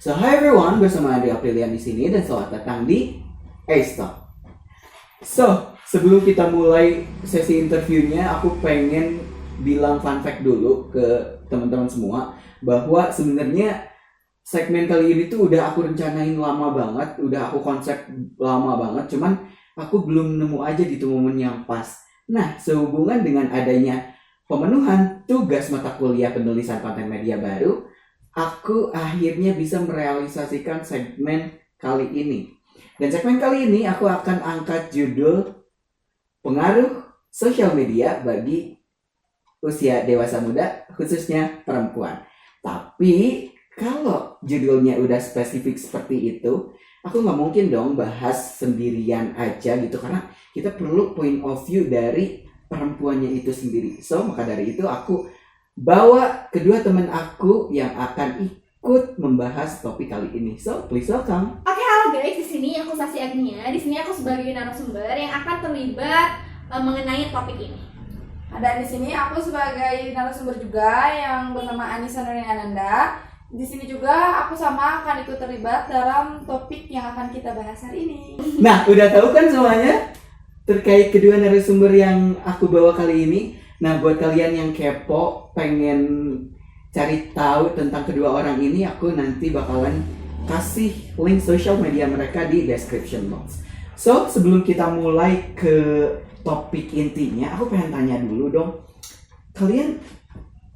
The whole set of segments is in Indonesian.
So hi everyone, bersama Ade Aprilian di sini dan selamat datang di A-Stop. So sebelum kita mulai sesi interviewnya, aku pengen bilang fun fact dulu ke teman-teman semua bahwa sebenarnya segmen kali ini tuh udah aku rencanain lama banget, udah aku konsep lama banget, cuman aku belum nemu aja gitu momen yang pas. Nah, sehubungan dengan adanya pemenuhan tugas mata kuliah penulisan konten media baru, aku akhirnya bisa merealisasikan segmen kali ini. Dan segmen kali ini aku akan angkat judul pengaruh sosial media bagi usia dewasa muda, khususnya perempuan. Tapi kalau judulnya udah spesifik seperti itu, aku nggak mungkin dong bahas sendirian aja gitu, karena kita perlu point of view dari perempuannya itu sendiri. So maka dari itu aku bawa kedua teman aku yang akan ikut membahas topik kali ini. So please welcome. Oke, halo guys, di sini aku Sasi Agnia. Di sini aku sebagai narasumber yang akan terlibat mengenai topik ini. Ada di sini aku sebagai narasumber juga yang bernama Anissa Nurin Ananda. Di sini juga aku sama akan ikut terlibat dalam topik yang akan kita bahas hari ini. Nah, udah tahu kan semuanya terkait kedua narasumber yang aku bawa kali ini. Nah, buat kalian yang kepo, pengen cari tahu tentang kedua orang ini, aku nanti bakalan kasih link social media mereka di description box. So, sebelum kita mulai ke topik intinya, aku pengen tanya dulu dong. Kalian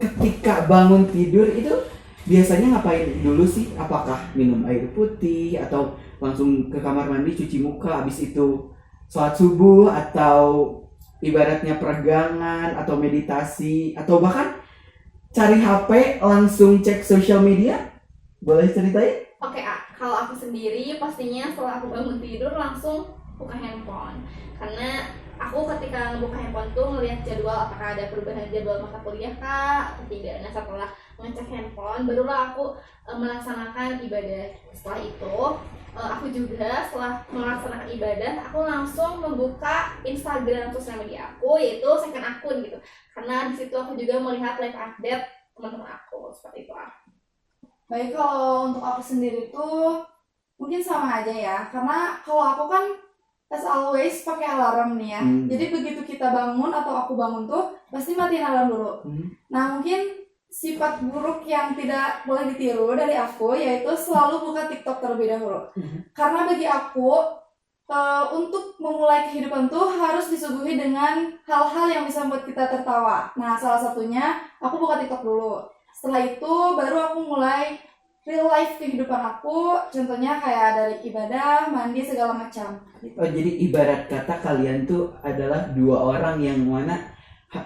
ketika bangun tidur itu biasanya ngapain dulu sih? Apakah minum air putih atau langsung ke kamar mandi cuci muka, habis itu sholat subuh, atau ibaratnya peregangan atau meditasi, atau bahkan cari HP langsung cek sosial media? Boleh ceritain? Oke, kalau aku sendiri pastinya setelah aku bangun tidur langsung buka handphone. Karena aku ketika ngebuka handphone tuh ngelihat jadwal apakah ada perubahan jadwal mata kuliah kah atau tidak. Nah, setelah ngecek handphone barulah aku melaksanakan ibadah. Setelah itu aku juga setelah melaksanakan ibadah aku langsung membuka Instagram sosial media aku, yaitu second akun gitu. Karena di situ aku juga melihat live update teman-teman aku seperti itu. Baik, kalau untuk aku sendiri tuh mungkin sama aja ya. Karena kalau aku kan as always pakai alarm nih ya. Jadi begitu kita bangun atau aku bangun tuh pasti matiin alarm dulu. Nah, mungkin sifat buruk yang tidak boleh ditiru dari aku yaitu selalu buka TikTok terlebih dahulu. Karena bagi aku untuk memulai kehidupan tuh harus disuguhi dengan hal-hal yang bisa membuat kita tertawa. Nah, salah satunya aku buka TikTok dulu. Setelah itu baru aku mulai real life kehidupan aku, contohnya kayak dari ibadah, mandi, segala macam. Oh, jadi ibarat kata kalian tuh adalah dua orang yang mana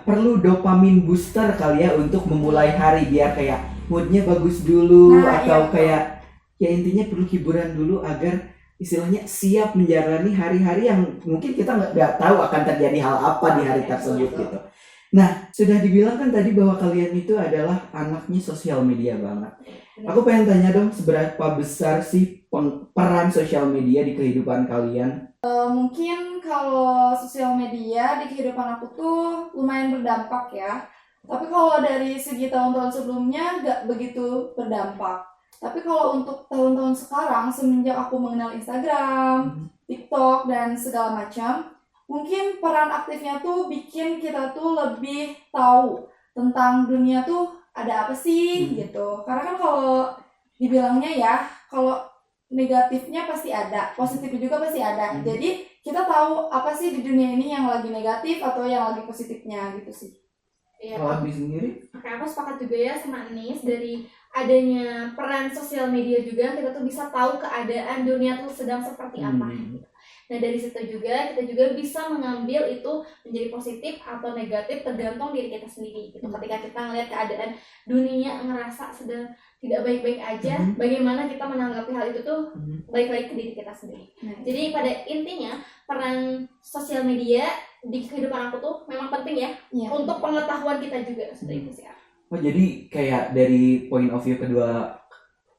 perlu dopamin booster kali ya untuk memulai hari, biar kayak moodnya bagus dulu, atau kayak ya intinya perlu hiburan dulu agar istilahnya siap menjalani hari-hari yang mungkin kita nggak tahu akan terjadi hal apa di hari tersebut gitu. Nah, sudah dibilang kan tadi bahwa kalian itu adalah anaknya sosial media banget. Aku pengen tanya dong, seberapa besar sih peran sosial media di kehidupan kalian? Mungkin kalau sosial media di kehidupan aku tuh lumayan berdampak ya. Tapi kalau dari segi tahun-tahun sebelumnya nggak begitu berdampak. Tapi kalau untuk tahun-tahun sekarang, semenjak aku mengenal Instagram, TikTok, dan segala macam, mungkin peran aktifnya tuh bikin kita tuh lebih tahu tentang dunia tuh ada apa sih gitu. Karena kan kalau dibilangnya ya, kalau negatifnya pasti ada, positifnya juga pasti ada. Jadi kita tahu apa sih di dunia ini yang lagi negatif atau yang lagi positifnya gitu sih. Iya. Kalau Abi sendiri? Oke, aku sepakat juga ya sama Anis, dari adanya peran sosial media juga kita tuh bisa tahu keadaan dunia tuh sedang seperti apa gitu. Nah, dari situ juga kita juga bisa mengambil itu menjadi positif atau negatif tergantung diri kita sendiri gitu. Ketika kita ngelihat keadaan dunia ngerasa sedang tidak baik-baik aja, bagaimana kita menanggapi hal itu tuh baik-baik ke diri kita sendiri. Jadi pada intinya peran sosial media di kehidupan aku tuh memang penting ya, untuk pengetahuan kita juga seperti itu sih. Oh, jadi kayak dari point of view kedua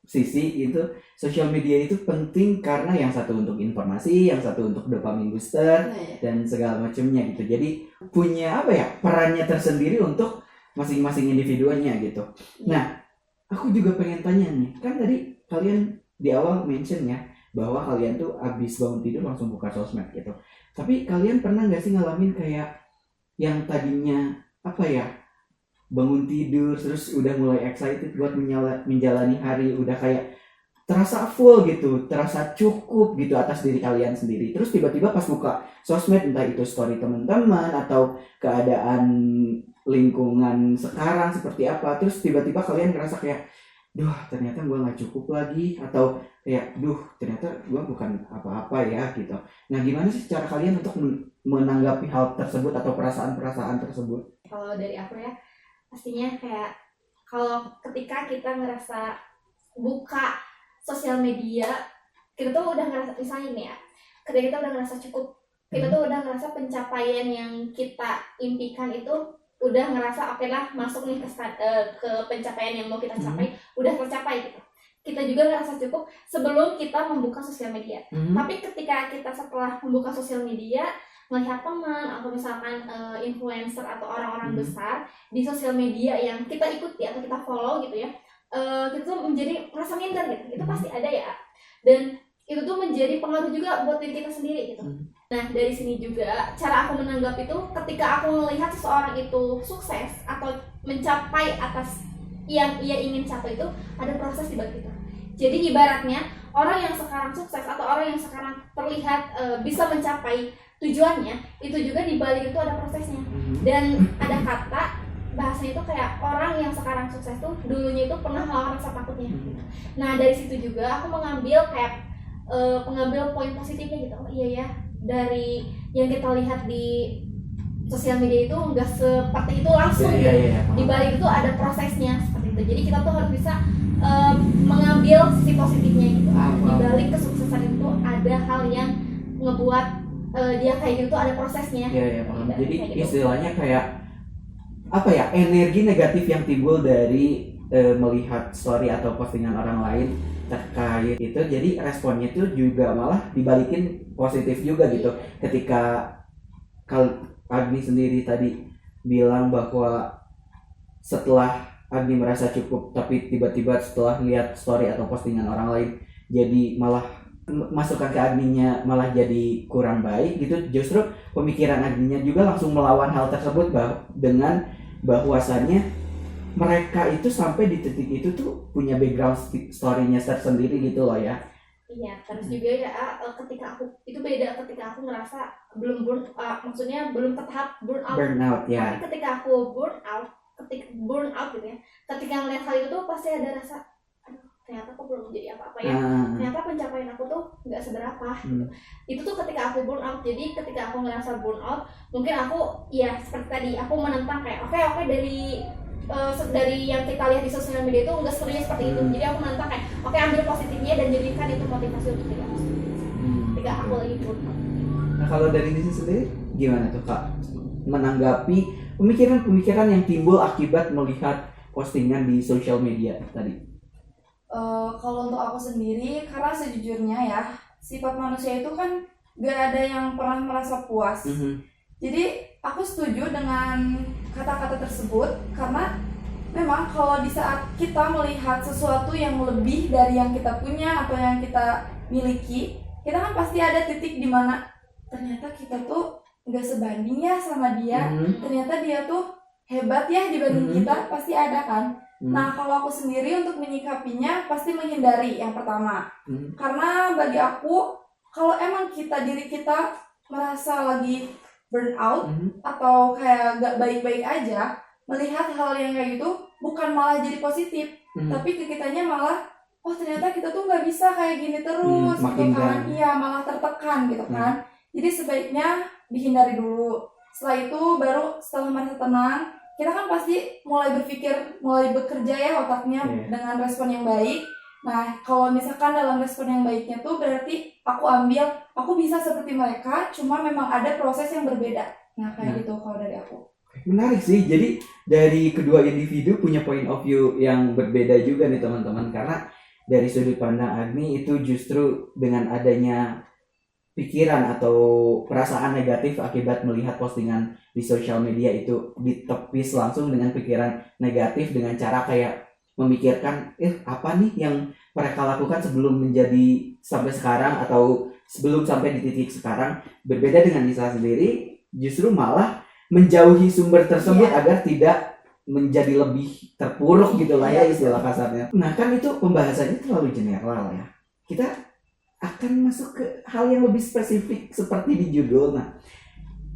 sisi itu sosial media itu penting karena yang satu untuk informasi, yang satu untuk dopamin booster dan segala macamnya gitu. Jadi punya apa ya, perannya tersendiri untuk masing-masing individunya gitu. Nah, aku juga pengen tanya nih, kan tadi kalian di awal mention ya bahwa kalian tuh abis bangun tidur langsung buka sosmed gitu. Tapi kalian pernah nggak sih ngalamin kayak yang tadinya apa ya, bangun tidur terus udah mulai excited buat menjalani hari, udah kayak terasa full gitu, terasa cukup gitu atas diri kalian sendiri. Terus tiba-tiba pas buka sosmed, entah itu story teman-teman atau keadaan lingkungan sekarang seperti apa, terus tiba-tiba kalian ngerasa kayak, duh ternyata gue nggak cukup lagi, atau kayak, duh ternyata gue bukan apa-apa ya gitu. Nah gimana sih cara kalian untuk menanggapi hal tersebut atau perasaan-perasaan tersebut? Kalau dari aku ya, pastinya kayak kalau ketika kita ngerasa buka sosial media, kita tuh udah ngerasa, misalnya nih ya, ketika kita udah ngerasa cukup, kita tuh udah ngerasa pencapaian yang kita impikan itu udah ngerasa oke lah, masuk nih ke pencapaian yang mau kita capai, udah tercapai gitu. Kita juga ngerasa cukup sebelum kita membuka sosial media. Tapi ketika kita setelah membuka sosial media, melihat teman atau misalkan influencer atau orang-orang besar di sosial media yang kita ikuti atau kita follow gitu ya, kita tuh menjadi merasa minder gitu. Itu pasti ada ya. Dan itu tuh menjadi pengaruh juga buat diri kita sendiri gitu. Nah dari sini juga cara aku menanggapi itu, ketika aku melihat seseorang itu sukses atau mencapai atas yang ia ingin capai, itu ada proses di balik itu. Jadi ibaratnya orang yang sekarang sukses atau orang yang sekarang terlihat bisa mencapai tujuannya, itu juga di balik itu ada prosesnya. Dan ada kata bahasanya itu kayak orang yang sekarang sukses tuh dulunya itu pernah melawan rasa takutnya. Nah dari situ juga aku mengambil kayak pengambil poin positifnya gitu. Oh iya ya, dari yang kita lihat di sosial media itu nggak seperti itu langsung gitu. Di balik itu ada prosesnya seperti itu. Jadi kita tuh harus bisa mengambil sisi positifnya gitu. Di balik kesuksesan itu ada hal yang ngebuat dia kayak gitu, ada prosesnya. Iya paham. Jadi gitu. istilahnya kayak apa ya, energi negatif yang timbul dari melihat story atau postingan orang lain terkait itu, jadi responnya itu juga malah dibalikin positif juga gitu. Ketika Agni sendiri tadi bilang bahwa setelah Agni merasa cukup, tapi tiba-tiba setelah lihat story atau postingan orang lain jadi malah masukan ke Agninya malah jadi kurang baik gitu, justru pemikiran Agninya juga langsung melawan hal tersebut dengan bahwasannya mereka itu sampai di titik itu tuh punya background story-nya tersendiri gitu loh ya. Iya, terus juga ya ketika aku itu beda, ketika aku ngerasa belum maksudnya belum ke tahap burnout ya. Tapi ketika aku burnout gitu ya, ketika ngeliat hal itu tuh pasti ada rasa, aduh ternyata aku belum menjadi apa-apa ya, ternyata pencapaian aku tuh nggak seberapa gitu. Itu tuh ketika aku burnout. Jadi ketika aku ngerasa burnout, mungkin aku ya seperti tadi aku menentang kayak oke dari yang kita lihat di sosial media itu nggak sepenuhnya seperti itu. Jadi aku menentang kayak oke, ambil positifnya dan jadikan itu motivasi untuk diri aku sendiri ketika aku lagi burnout. Nah kalau dari diri sendiri gimana tuh Kak menanggapi pemikiran-pemikiran yang timbul akibat melihat postingan di sosial media tadi? Kalau untuk aku sendiri, karena sejujurnya ya, sifat manusia itu kan gak ada yang pernah merasa puas. Jadi aku setuju dengan kata-kata tersebut, karena memang kalau di saat kita melihat sesuatu yang lebih dari yang kita punya atau yang kita miliki, kita kan pasti ada titik di mana ternyata kita tuh gak sebanding ya sama dia, ternyata dia tuh hebat ya dibanding kita, pasti ada kan. Nah kalau aku sendiri untuk menyikapinya pasti menghindari yang pertama, karena bagi aku kalau emang diri kita merasa lagi burnout atau kayak gak baik-baik aja, melihat hal yang kayak gitu bukan malah jadi positif, tapi ke kitanya malah oh ternyata kita tuh nggak bisa kayak gini terus gitu kan. Iya, malah tertekan gitu kan. Jadi sebaiknya dihindari dulu. Setelah itu baru setelah merasa tenang, kita kan pasti mulai bekerja ya otaknya dengan respon yang baik. Nah kalau misalkan dalam respon yang baiknya tuh berarti aku bisa seperti mereka, cuma memang ada proses yang berbeda. Nah kayak gitu kalau dari aku. Menarik sih, jadi dari kedua individu punya point of view yang berbeda juga nih teman-teman. Karena dari sudut pandang Agni itu justru dengan adanya pikiran atau perasaan negatif akibat melihat postingan di sosial media itu ditepis langsung dengan pikiran negatif dengan cara kayak memikirkan apa nih yang mereka lakukan sebelum menjadi sampai sekarang atau sebelum sampai di titik sekarang. Berbeda dengan Nisa sendiri, justru malah menjauhi sumber tersebut agar tidak menjadi lebih terpuruk gitu lah ya istilah kasarnya. Nah kan itu pembahasannya terlalu general ya. Kita akan masuk ke hal yang lebih spesifik seperti di judul. Nah,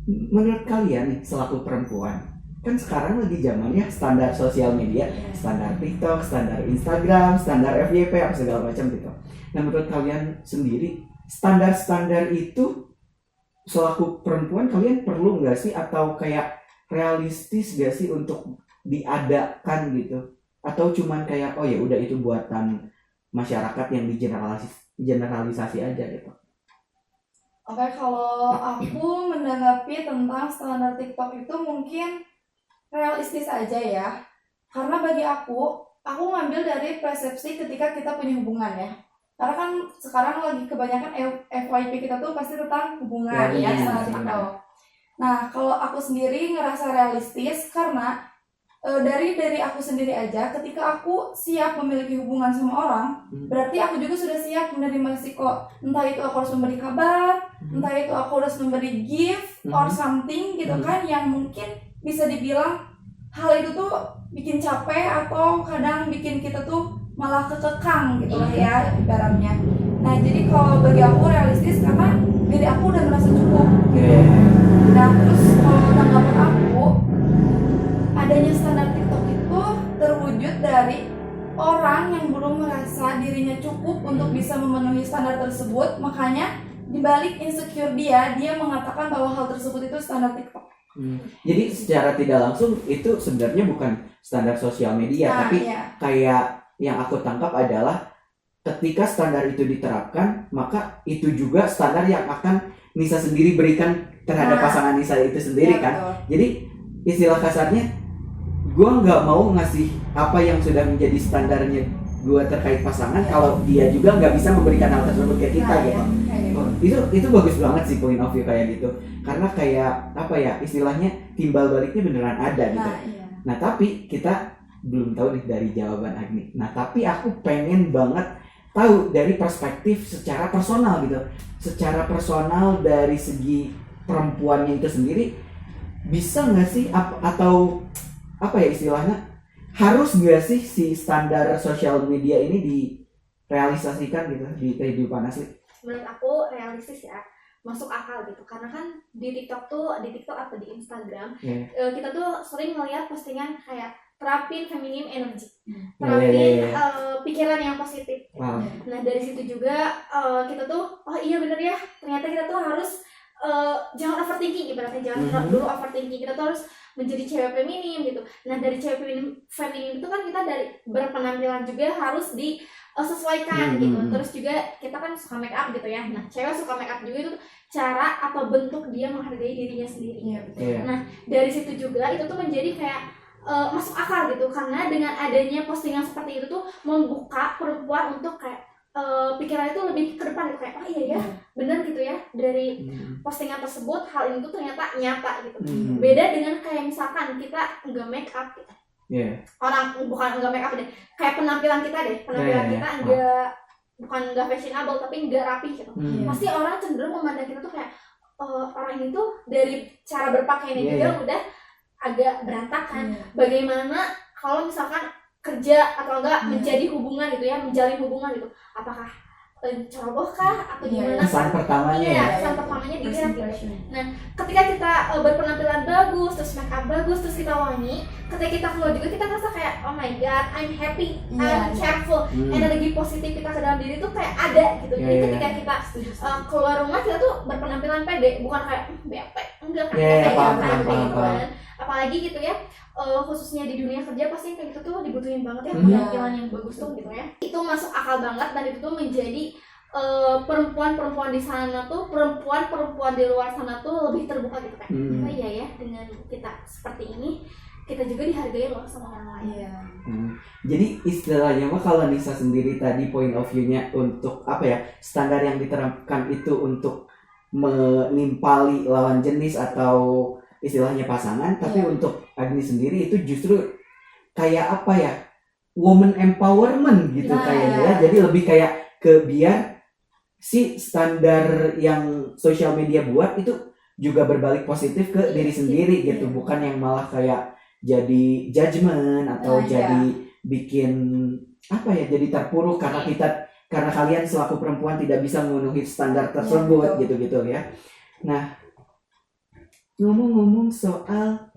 menurut kalian nih selaku perempuan, kan sekarang lagi zamannya standar sosial media, standar TikTok, standar Instagram, standar FYP, apa segala macam gitu. Nah menurut kalian sendiri, standar-standar itu selaku perempuan kalian perlu nggak sih, atau kayak realistis nggak sih untuk diadakan gitu, atau cuman kayak oh ya udah itu buatan masyarakat yang generalisasi aja gitu. Oke, kalau aku menanggapi tentang standar TikTok itu mungkin realistis aja ya. Karena bagi aku ngambil dari persepsi ketika kita punya hubungan ya. Karena kan sekarang lagi kebanyakan FYP kita tuh pasti tentang hubungan ya, standar TikTok. Nah, kalau aku sendiri ngerasa realistis karena dari aku sendiri aja, ketika aku siap memiliki hubungan sama orang, berarti aku juga sudah siap menerima risiko. Entah itu aku harus memberi kabar, entah itu aku harus memberi gift or something gitu kan, yang mungkin bisa dibilang hal itu tuh bikin capek atau kadang bikin kita tuh malah kekekang gitu lah ya ibaratnya. Nah jadi kalau bagi aku realistis karena diri aku udah merasa cukup gitu. Nah terus kalau tanggapan aku, adanya standar TikTok itu terwujud dari orang yang belum merasa dirinya cukup untuk bisa memenuhi standar tersebut, makanya dibalik insecure dia mengatakan bahwa hal tersebut itu standar TikTok. Jadi secara tidak langsung itu sebenarnya bukan standar sosial media, tapi kayak yang aku tangkap adalah ketika standar itu diterapkan, maka itu juga standar yang akan Nisa sendiri berikan terhadap pasangan Nisa itu sendiri kan. Betul. Jadi istilah kasarnya, gue nggak mau ngasih apa yang sudah menjadi standarnya gue terkait pasangan kalau dia juga nggak bisa memberikan hal tersebut ke kita gitu. Itu bagus banget sih point of view kayak gitu, karena kayak apa ya istilahnya, timbal baliknya beneran ada gitu. Nah tapi kita belum tahu nih dari jawaban Agni. Nah tapi aku pengen banget tahu dari perspektif secara personal gitu, secara personal dari segi perempuannya itu sendiri, bisa nggak sih atau apa ya istilahnya, harus nggak sih si standar sosial media ini direalisasikan gitu di kehidupan asli? Menurut aku realistis ya, masuk akal gitu, karena kan di TikTok atau di Instagram kita tuh sering melihat postingan kayak terapin feminim energy, terapin pikiran yang positif. Nah dari situ juga kita tuh oh iya bener ya, ternyata kita tuh harus jangan overthinking, ibaratnya jangan dulu overthinking, kita tuh harus menjadi cewek feminim gitu. Nah dari cewek feminim itu kan kita dari berpenampilan juga harus disesuaikan gitu. Terus juga kita kan suka make up gitu ya. Nah cewek suka make up juga itu cara atau bentuk dia menghargai dirinya sendiri. Nah dari situ juga itu tuh menjadi kayak masuk akal gitu, karena dengan adanya postingan seperti itu tuh membuka perempuan untuk kayak pikiran itu lebih ke depan gitu, kayak oh iya ya benar gitu ya, dari postingan tersebut hal ini tuh ternyata nyata gitu. Beda dengan kayak misalkan kita nggak make up gitu, orang bukan nggak make up deh, kayak penampilan kita kita nggak fashionable tapi nggak rapi gitu. Pasti orang cenderung memandang kita tuh kayak orang ini tuh dari cara berpakaiannya juga udah agak berantakan. Bagaimana kalau misalkan kerja atau enggak menjadi hubungan gitu ya, menjalin hubungan gitu, apakah ceroboh kah atau gimana? Kesan pertamanya kesan pertamanya dilihat gitu. Nah ketika kita berpenampilan bagus, terus make up bagus, terus kita wangi, ketika kita keluar juga kita merasa kayak oh my god, I'm happy, I'm cheerful, energi positif kita ke dalam diri tuh kayak ada gitu. Jadi ketika kita keluar rumah kita tuh berpenampilan pede, bukan kayak bete, enggak kan, kayak gitu kan. Apalagi gitu ya, khususnya di dunia kerja pasti kayak gitu tuh dibutuhin banget ya penampilan yang bagus tuh gitu ya. Itu masuk akal banget, dan itu tuh menjadi perempuan-perempuan di sana tuh, perempuan-perempuan di luar sana tuh lebih terbuka gitu kan. Oh iya ya, dengan kita seperti ini kita juga dihargai loh sama orang lain. Jadi istilahnya mah kalau Nisa sendiri tadi point of view-nya untuk apa ya, standar yang diterapkan itu untuk menimpali lawan jenis atau istilahnya pasangan, tapi untuk Agni sendiri itu justru kayak apa ya, woman empowerment gitu Nah, kayaknya ya. Jadi lebih kayak ke biar si standar yang sosial media buat itu juga berbalik positif ke diri sendiri gitu, bukan yang malah kayak jadi judgement atau Nah, jadi bikin apa ya, jadi terpuruk karena karena kalian selaku perempuan tidak bisa memenuhi standar tersebut betul. gitu-gitu ya. Nah, ngomong-ngomong soal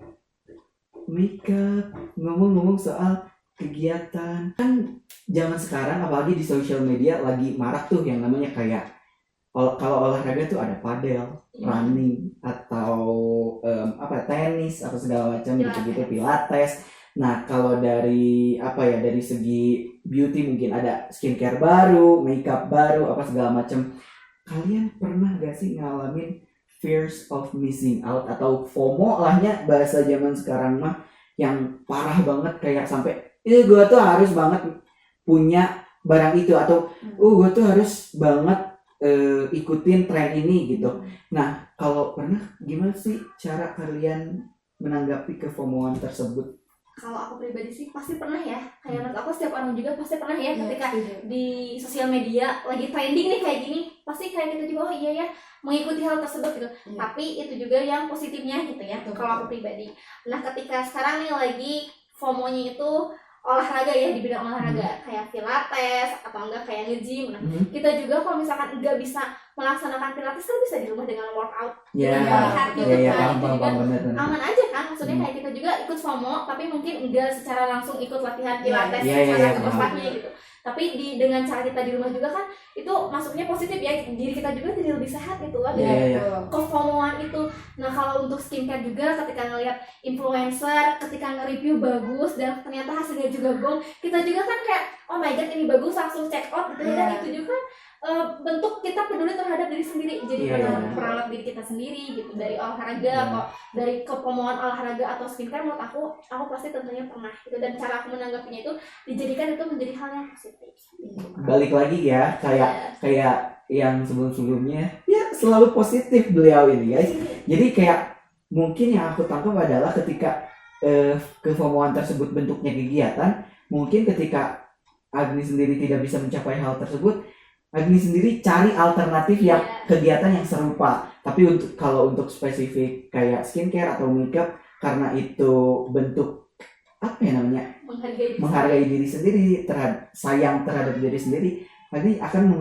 makeup, ngomong-ngomong soal kegiatan, kan zaman sekarang apalagi di sosial media lagi marak tuh yang namanya kayak kalau olahraga tuh ada padel, running atau tenis atau segala macam gitu-gitu, pilates. Nah, kalau dari dari segi beauty mungkin ada skincare baru, makeup baru, apa segala macam. Kalian pernah gak sih ngalamin fears of missing out atau FOMO lahnya bahasa zaman sekarang mah, yang parah banget kayak sampai gue tuh harus banget punya barang itu atau gue tuh harus banget ikutin tren ini gitu. Nah, kalau pernah, gimana sih cara kalian menanggapi kefomoan tersebut? Kalau aku pribadi sih pasti pernah ya. Kayak menurut aku setiap orang juga pasti pernah ya, ketika di sosial media lagi trending nih kayak gini, pasti kayak kita juga oh iya ya mengikuti hal tersebut gitu. Tapi itu juga yang positifnya gitu ya. Kalau aku pribadi. Nah, ketika sekarang nih lagi FOMO-nya itu olahraga ya, di bidang olahraga kayak pilates atau enggak kayak nge-gym. Nah, kita juga kalau misalkan enggak bisa melaksanakan pilates kan bisa di rumah dengan workout. Melihat gitu kan. Itu juga aman aja kan, maksudnya kayak kita juga ikut FOMO tapi mungkin enggak secara langsung ikut latihan pilates secara tempatnya gitu. Tapi dengan cara kita di rumah juga kan itu masuknya positif ya, diri kita juga jadi lebih sehat gitu loh dengan kefomoan itu. Nah, kalau untuk skincare juga ketika ngelihat influencer ketika nge-review bagus dan ternyata hasilnya juga gong, kita juga kan kayak oh my god ini bagus, langsung check out gitu. Dan itu juga bentuk kita peduli terhadap diri sendiri, jadi merawat diri kita sendiri gitu, dari olahraga atau dari kefomoan olahraga atau skincare. Menurut aku pasti tentunya pernah gitu, dan cara aku menanggapinya itu dijadikan itu menjadi hal yang positif. Balik lagi ya, kayak yang sebelum-sebelumnya ya selalu positif beliau ini guys. Jadi kayak mungkin yang aku tangkap adalah ketika kefomoan tersebut bentuknya kegiatan, mungkin ketika Agni sendiri tidak bisa mencapai hal tersebut, Agni sendiri cari alternatif yang kegiatan yang serupa. Tapi kalau untuk spesifik kayak skincare atau makeup, karena itu bentuk apa ya namanya, menghargai diri sendiri, sayang terhadap diri sendiri, Agni akan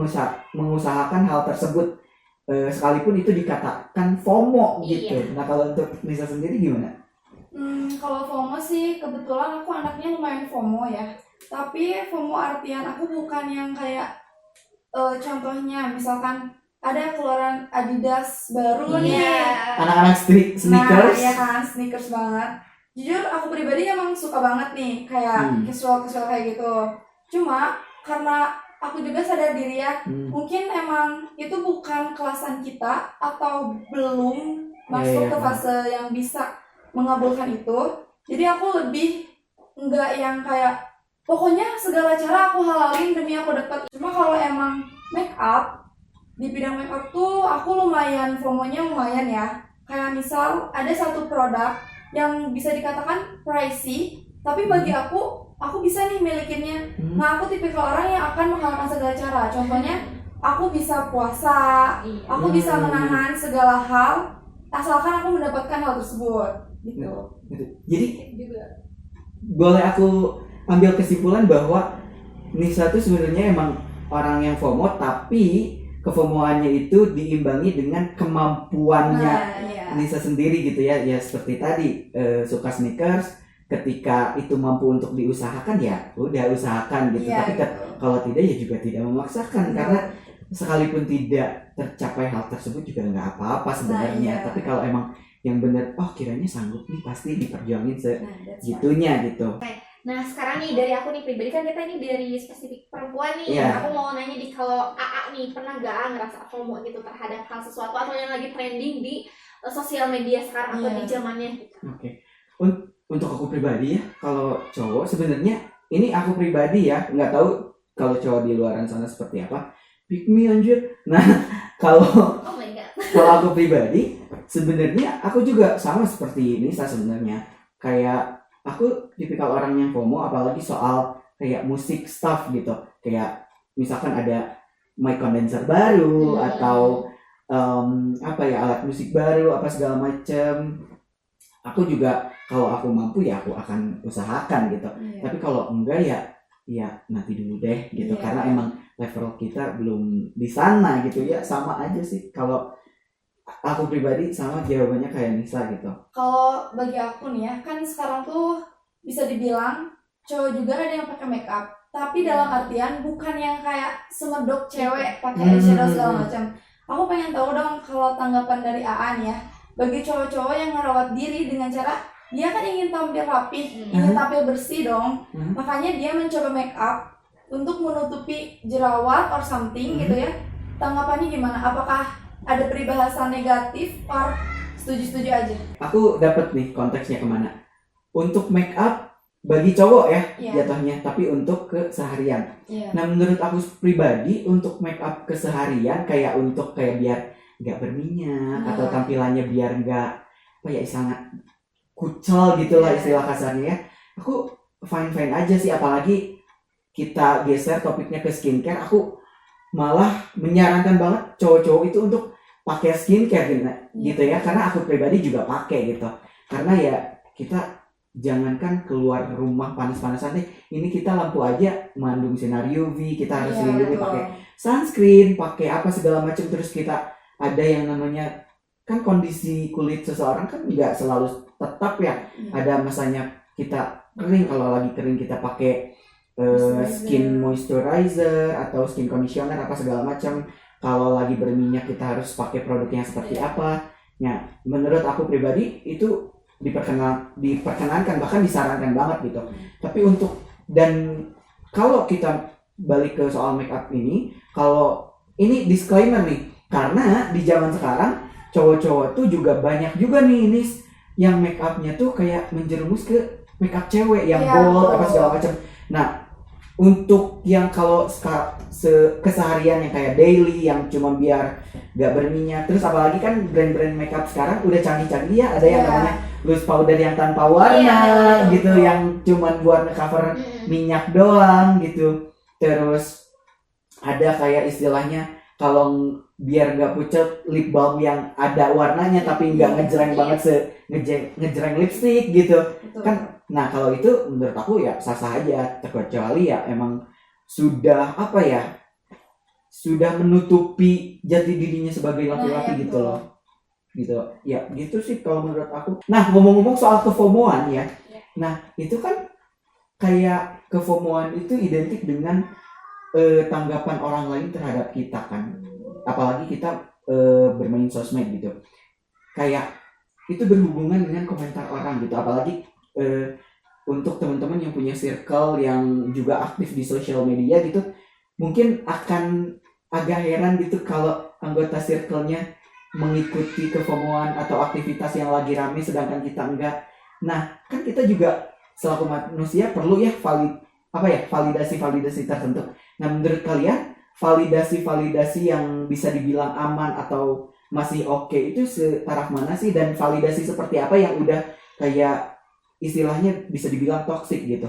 mengusahakan hal tersebut sekalipun itu dikatakan FOMO gitu. Nah, kalau untuk Nisa sendiri gimana? Kalau FOMO sih kebetulan aku anaknya lumayan FOMO ya. Tapi FOMO artian aku bukan yang kayak contohnya misalkan ada keluaran Adidas baru nih, anak-anak sneakers. Nah, ya kan, sneakers banget. Jujur aku pribadi emang suka banget nih kayak casual kayak gitu. Cuma karena aku juga sadar diri ya, mungkin emang itu bukan kelasan kita atau belum masuk ke fase yang bisa mengabulkan itu. Jadi aku lebih enggak yang kayak pokoknya segala cara aku halalin demi aku dapat. Cuma kalau emang make up, di bidang make up tuh aku lumayan FOMO-nya lumayan ya. Kayak misal ada satu produk yang bisa dikatakan pricey, tapi bagi aku bisa nih milikinnya. Nah, aku tipikal orang yang akan menghalalkan segala cara. Contohnya, aku bisa puasa, aku bisa menahan segala hal asalkan aku mendapatkan hal tersebut gitu. Jadi boleh aku ambil kesimpulan bahwa Nisa tuh sebenarnya emang orang yang FOMO, tapi kefomoannya itu diimbangi dengan kemampuannya Nisa sendiri gitu ya. Ya seperti tadi suka sneakers, ketika itu mampu untuk diusahakan ya udah usahakan gitu. Tapi kalau tidak ya juga tidak memaksakan, karena sekalipun tidak tercapai hal tersebut juga nggak apa-apa sebenarnya. Tapi kalau emang yang benar, kiranya sanggup nih, pasti diperjuangin segitunya gitu. Nah, sekarang nih dari aku nih pribadi, kan kita ini dari spesifik perempuan nih. Aku mau nanya nih, kalau AA nih pernah gak ngerasa FOMO gitu terhadap hal sesuatu atau yang lagi trending di sosial media sekarang atau di zamannya gitu? Untuk aku pribadi ya, kalau cowok sebenarnya ini aku pribadi ya, nggak tahu kalau cowok di luaran sana seperti apa. Pick me anjir. Nah, kalau aku pribadi sebenarnya aku juga sama seperti ini sebenarnya. Kayak aku tipikal orang yang FOMO, apalagi soal kayak musik stuff gitu, kayak misalkan ada mic condenser baru atau apa ya, alat musik baru apa segala macam. Aku juga kalau aku mampu ya aku akan usahakan gitu. Tapi kalau enggak ya nanti dulu deh gitu. Karena emang level kita belum di sana gitu ya. Sama aja sih kalau aku pribadi, sama jawabannya kayak Nisa gitu. Kalau bagi aku nih ya, kan sekarang tuh bisa dibilang cowok juga ada yang pakai make up, tapi dalam artian bukan yang kayak semedok cewek pakai eyeshadow segala macam. Aku pengen tahu dong kalau tanggapan dari AA nih ya, bagi cowok-cowok yang merawat diri dengan cara dia kan ingin tampil rapih, ingin tampil bersih dong, makanya dia mencoba make up untuk menutupi jerawat or something gitu ya. Tanggapannya gimana? Apakah ada peribahasa negatif or setuju-setuju aja? Aku dapat nih konteksnya kemana. Untuk make up bagi cowok ya jatuhnya, tapi untuk keseharian. Nah menurut aku pribadi, untuk make up keseharian kayak untuk kayak biar nggak berminyak atau tampilannya biar nggak apa ya, istilahnya kucel gitulah istilah kasarnya ya. Aku fine aja sih, apalagi kita geser topiknya ke skincare. Aku malah menyarankan banget cowok-cowok itu untuk pakai skincare gitu ya, karena aku pribadi juga pakai gitu. Karena ya kita jangankan keluar rumah panas-panasan deh, ini kita lampu aja mengandung sinar UV, kita harus lindungi pakai sunscreen, pakai apa segala macam. Terus kita ada yang namanya kan kondisi kulit seseorang kan nggak selalu tetap ya, ada masanya kita kering, kalau lagi kering kita pakai skin moisturizer atau skin conditioner apa segala macam. Kalau lagi berminyak kita harus pakai produknya seperti apa. Ya menurut aku pribadi itu diperkenankan, bahkan disarankan banget gitu. Tapi untuk, dan kalau kita balik ke soal make up ini, kalau ini disclaimer nih, karena di zaman sekarang cowok-cowok tuh juga banyak juga nih ini yang make upnya tuh kayak menjerumus ke make up cewek yang bold apa segala macam. Nah untuk yang kalau keseharian yang kayak daily, yang cuma biar gak berminyak, terus apalagi kan brand-brand makeup sekarang udah canggih-canggih ya, ada yang namanya loose powder yang tanpa warna gitu, yang cuma buat cover minyak doang gitu. Terus ada kayak istilahnya kalau biar gak pucat, lip balm yang ada warnanya tapi gak ngejreng banget ngejreng lipstick gitu. Kan nah kalau itu menurut aku ya sah-sah aja, terkecuali ya emang sudah apa ya, sudah menutupi jati dirinya sebagai laki-laki gitu loh. Gitu ya, gitu sih kalau menurut aku. Nah ngomong-ngomong soal kefomoan ya, nah itu kan kayak kefomoan itu identik dengan tanggapan orang lain terhadap kita kan, apalagi kita bermain sosmed gitu, kayak itu berhubungan dengan komentar orang gitu. Apalagi untuk teman-teman yang punya circle yang juga aktif di sosial media gitu, mungkin akan agak heran gitu kalau anggota circle-nya mengikuti kefomoan atau aktivitas yang lagi rame sedangkan kita enggak. Nah kan kita juga selaku manusia perlu ya validasi tertentu. Nah menurut kalian validasi yang bisa dibilang aman atau masih oke itu setaraf mana sih, dan validasi seperti apa yang udah kayak istilahnya bisa dibilang toksik gitu?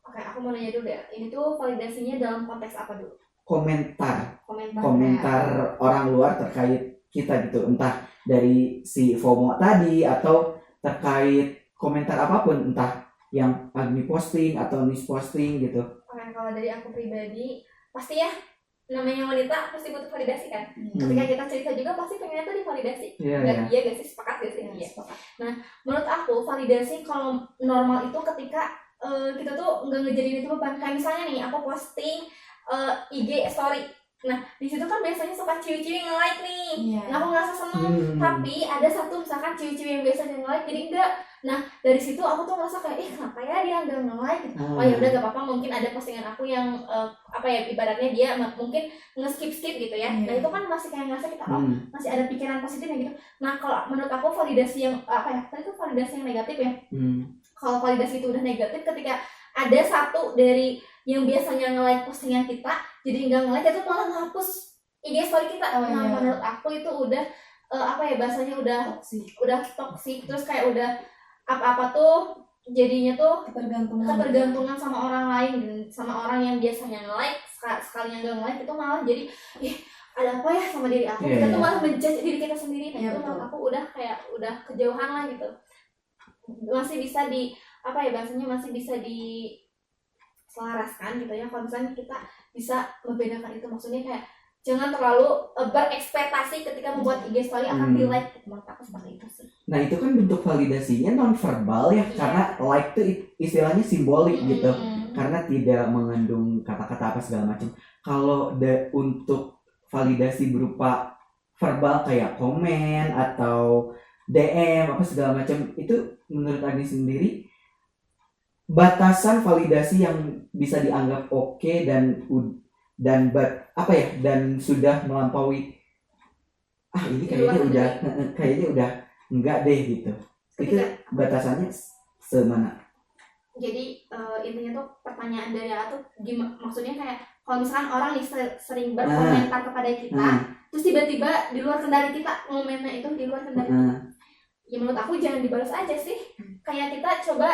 Oke, aku mau nanya dulu ya. Ini tuh validasinya dalam konteks apa dulu? Komentar ya. Orang luar terkait kita gitu, entah dari si FOMO tadi atau terkait komentar apapun, entah yang Agni posting atau Nis posting gitu. Oke, kalau dari aku pribadi pasti ya, namanya wanita pasti butuh validasi kan. Ketika kita cerita juga pasti pengennya tuh divalidasi. Iya gak sih? Sepakat gak sih? Iya. Nah menurut aku validasi kalau normal itu ketika kita tuh nggak ngejadiin itu beban. Kayak misalnya nih aku posting IG story, nah di situ kan biasanya suka ciwi-ciwi nge-like nih, nah aku ngerasa seneng. Tapi ada satu misalkan ciwi-ciwi yang biasanya nge-like jadi enggak. Nah dari situ aku tuh ngerasa kayak kenapa ya dia enggak nge-like gitu. Oh ya udah gak apa-apa, mungkin ada postingan aku yang ibaratnya dia mungkin nge-skip gitu ya. Nah itu kan masih kayak ngerasa kita masih ada pikiran positifnya gitu. Nah kalau menurut aku validasi yang tadi itu validasi yang negatif ya. Kalau validasi itu udah negatif, ketika ada satu dari yang biasanya nge-like postingan kita jadi nggak nge-like, itu malah ngapus IG story kita. Menurut aku itu udah bahasanya udah toksik. Terus kayak udah apa-apa tuh jadinya tuh ketergantungan sama orang lain, dan sama orang yang biasanya nge-like sekalinya nggak nge-like itu malah jadi ada apa ya sama diri aku. Kita tuh malah menjudge diri kita sendiri. Nah itu menurut aku udah kejauhan lah gitu. Masih bisa di apa ya bahasanya, masih bisa diselaraskan gitu ya kalau misalnya kita bisa membedakan itu. Maksudnya kayak jangan terlalu berekspektasi ketika membuat IG story akan di like gitu. Menurut aku seperti itu sih. Nah itu kan bentuk validasinya non verbal ya, karena like itu istilahnya simbolik gitu, karena tidak mengandung kata-kata apa segala macam. Kalau untuk validasi berupa verbal kayak komen atau DM apa segala macam, itu menurut Agni sendiri batasan validasi yang bisa dianggap oke dan sudah melampaui ini kayaknya udah enggak deh gitu. Itu batasannya semana? Jadi intinya tuh pertanyaan dari aku gimana, maksudnya kayak kalau misalkan orang nih sering berkomentar kepada kita, terus tiba-tiba di luar kendali kita, ngomennya itu di luar kendali kita, ya menurut aku jangan dibalas aja sih. Kayak kita coba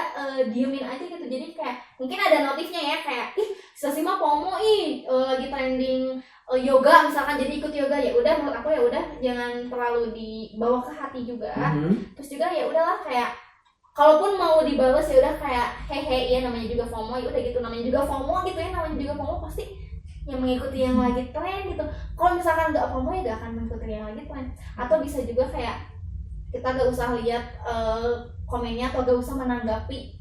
diemin aja gitu. Jadi kayak mungkin ada notifnya ya, kayak Sasima FOMO lagi trending yoga misalkan, jadi ikut yoga, ya udah menurut aku ya udah jangan terlalu dibawa ke hati juga. Terus juga ya udahlah, kayak kalaupun mau dibalas ya udah kayak hehe ya namanya juga FOMO, ya udah gitu, namanya juga FOMO gitu ya, namanya juga FOMO pasti yang mengikuti yang lagi tren gitu. Kalau misalkan nggak FOMO ya nggak akan mengikuti yang lagi tren. Atau bisa juga kayak kita gak usah lihat komennya atau gak usah menanggapi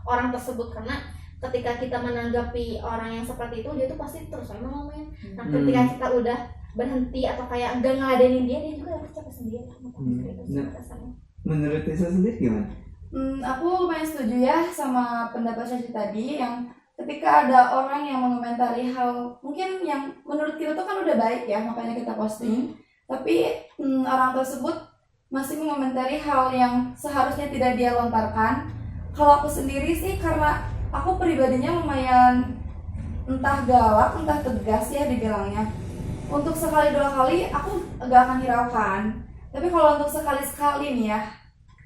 orang tersebut, karena ketika kita menanggapi orang yang seperti itu, dia tuh pasti terus emang ngomongin. Nah ketika kita udah berhenti atau kayak enggak ngeladenin dia juga harus capek sendiri. Menurut Tisa sendiri gimana? Aku lumayan setuju ya sama pendapat saya tadi, yang ketika ada orang yang mengomentari hal mungkin yang menurut kita tuh kan udah baik ya, makanya kita posting, tapi orang tersebut masih mengomentari hal yang seharusnya tidak dia lontarkan. Kalau aku sendiri sih, karena aku pribadinya lumayan entah galak entah tegas ya dibilangnya. Untuk sekali dua kali aku gak akan hiraukan, tapi kalau untuk sekali-sekali nih ya,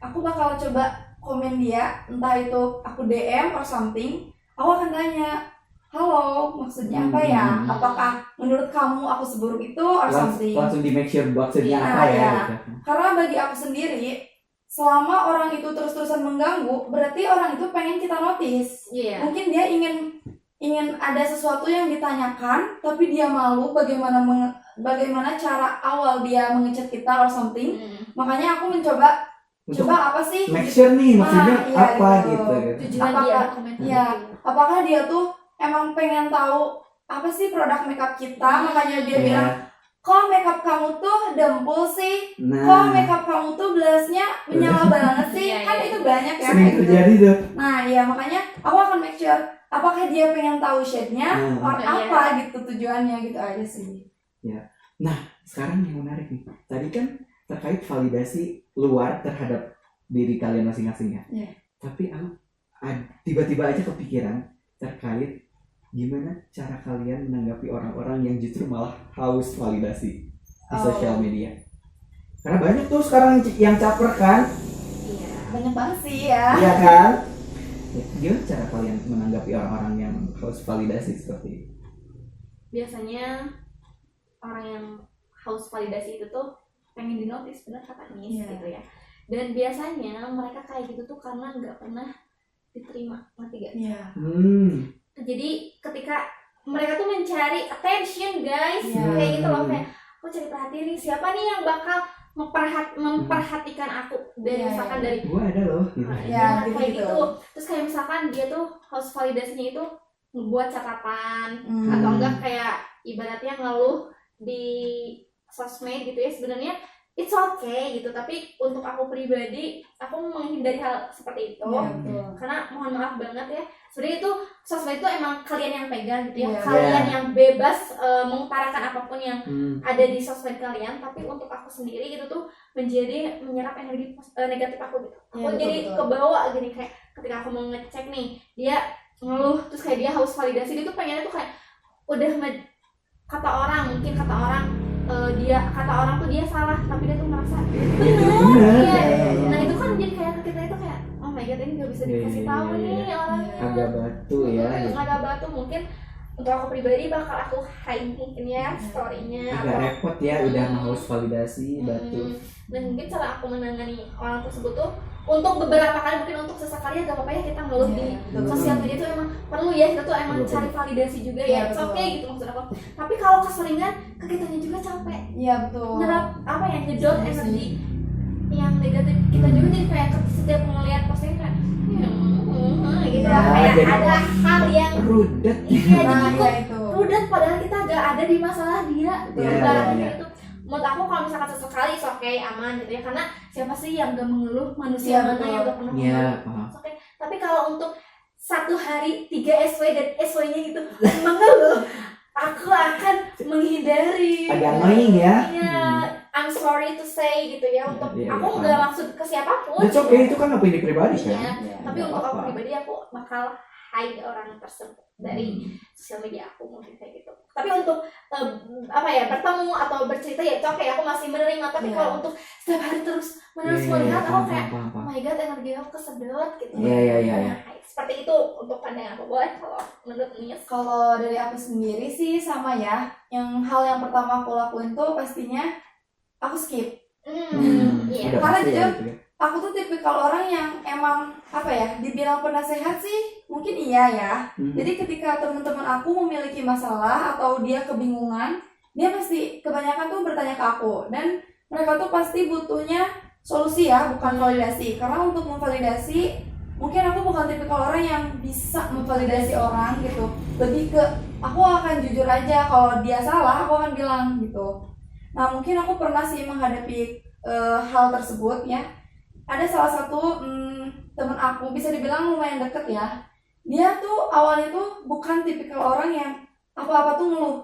aku bakal coba komen dia, entah itu aku DM or something. Aku akan tanya, halo, maksudnya apa ya? Apakah menurut kamu aku seburuk itu or something? Langsung di make sure maksudnya apa ya? Karena bagi aku sendiri, selama orang itu terus-terusan mengganggu, berarti orang itu pengen kita notice. Mungkin dia ingin ada sesuatu yang ditanyakan, tapi dia malu bagaimana cara awal dia mengechat kita or something. Makanya aku mencoba apa sih? Make sure nih maksudnya apa gitu. Apakah dia tuh emang pengen tahu apa sih produk makeup kita, makanya dia bilang, kok makeup kamu tuh dempul sih, kok makeup kamu tuh blushnya menyala banget sih, kan itu banyak ya. Sering terjadi tuh. Nah ya makanya aku akan make sure apakah dia pengen tahu shade-nya, or apa gitu tujuannya, gitu aja sih. Ya. Nah sekarang yang menarik nih, tadi kan terkait validasi luar terhadap diri kalian masing-masing ya. Tapi aku tiba-tiba aja kepikiran terkait gimana cara kalian menanggapi orang-orang yang justru malah haus validasi di sosial media. Karena banyak tuh sekarang yang caper kan? Banyak banget sih ya. Iya kan? Gimana cara kalian menanggapi orang-orang yang haus validasi seperti itu? Biasanya orang yang haus validasi itu tuh pengen dinotis, benar kata Nis gitu ya. Dan biasanya mereka kayak gitu tuh karena nggak pernah diterima, ngerti gak? Jadi ketika mereka tuh mencari attention guys, kayak gitu loh, kayak aku cari perhatian nih, siapa nih yang bakal memperhatikan aku dari misalkan dari gue ada loh gitu. Kayak gitu. Terus kayak misalkan dia tuh harus validasinya itu membuat catatan atau enggak kayak ibaratnya ngeluh di sosmed gitu ya, sebenarnya it's okay gitu, tapi untuk aku pribadi aku menghindari hal seperti itu. Karena mohon maaf banget ya, sebenarnya itu sosmed itu emang kalian yang pegang gitu ya, kalian yang bebas mengutarakan apapun yang ada di sosmed kalian. Tapi untuk aku sendiri itu tuh menjadi menyerap energi negatif aku gitu. Aku jadi kebawa gini, kayak ketika aku mau ngecek nih dia ngeluh, terus kayak dia haus validasi, dia tuh pengennya tuh kayak udah kata orang tuh dia salah, tapi dia tuh merasa benar. Nah itu kan jadi kayak kita itu kayak oh my god, God ini nggak bisa Iya, dikasih iya, tahu iya, nih iya. orangnya. agak batu ya gitu. Agak batu mungkin untuk aku pribadi bakal aku hide mungkin ya story-nya Agak repot ya udah harus validasi batu. Dan mungkin cara aku menangani orang tersebut tuh untuk beberapa kali, mungkin untuk sesekali ya gak apa-apa ya kita ngeluh di betul. sosial media tuh emang perlu ya, kita tuh emang Betul. cari validasi juga Iya, ya, betul. oke gitu maksud aku. Tapi kalau keseringan ke kitanya juga capek, Iya betul. nyerap apa ya, ngedot Iya sih. energi yang negatif kita juga, jadi kayak setiap ngeliat postingan kayak gitu Nah, kayak jadi- ada hal yang Rudet. iya Nah, jadi kok ya itu. rudet padahal kita gak ada di masalah dia gitu. Iya, Ibaratnya iya, iya. itu menurut aku kalau misalkan sesekali oke aman gitu ya, karena siapa sih yang gak mengeluh, manusia Iya, mana betul. yang gak pernah Iya, mengeluh. paham. Oke, tapi kalau untuk satu hari 3 SW dan SW-nya itu mengeluh, aku akan menghindari. Agak annoying ya. Iya, I'm sorry to say gitu ya, untuk Iya, aku iya, nggak paham. maksud ke siapapun. That's okay, itu kan opini pribadi kan. Iya, Iya, tapi nggak untuk aku apa-apa. pribadi aku bakal hide orang tersebut dari sosial media aku, mungkin kayak gitu. Tapi untuk apa ya, bertemu atau bercerita ya oke aku masih menerima, tapi Iya. kalau untuk setiap hari terus menerus Iya, melihat paham, aku kayak paham, oh paham. my god energi aku kesedot gitu. Iya, iya, iya, iya. Nah, seperti itu untuk pandangan aku. Boleh kalau menurut Nis? Kalau dari aku sendiri sih sama ya. Yang hal yang pertama aku lakuin tuh pastinya aku skip. Iya. Udah Karena pasti ya jujur, gitu ya. Aku tuh tipikal orang yang emang apa ya, dibilang penasehat sih mungkin iya ya. Jadi ketika teman-teman aku memiliki masalah atau dia kebingungan, dia pasti kebanyakan tuh bertanya ke aku, dan mereka tuh pasti butuhnya solusi ya, bukan validasi. Karena untuk memvalidasi, mungkin aku bukan tipikal orang yang bisa memvalidasi orang gitu. Lebih ke aku akan jujur aja, kalau dia salah aku akan bilang gitu. Nah mungkin aku pernah sih menghadapi hal tersebut ya. Ada salah satu teman aku, bisa dibilang lumayan deket ya. Dia tuh awalnya tuh bukan tipikal orang yang apa-apa tuh ngeluh.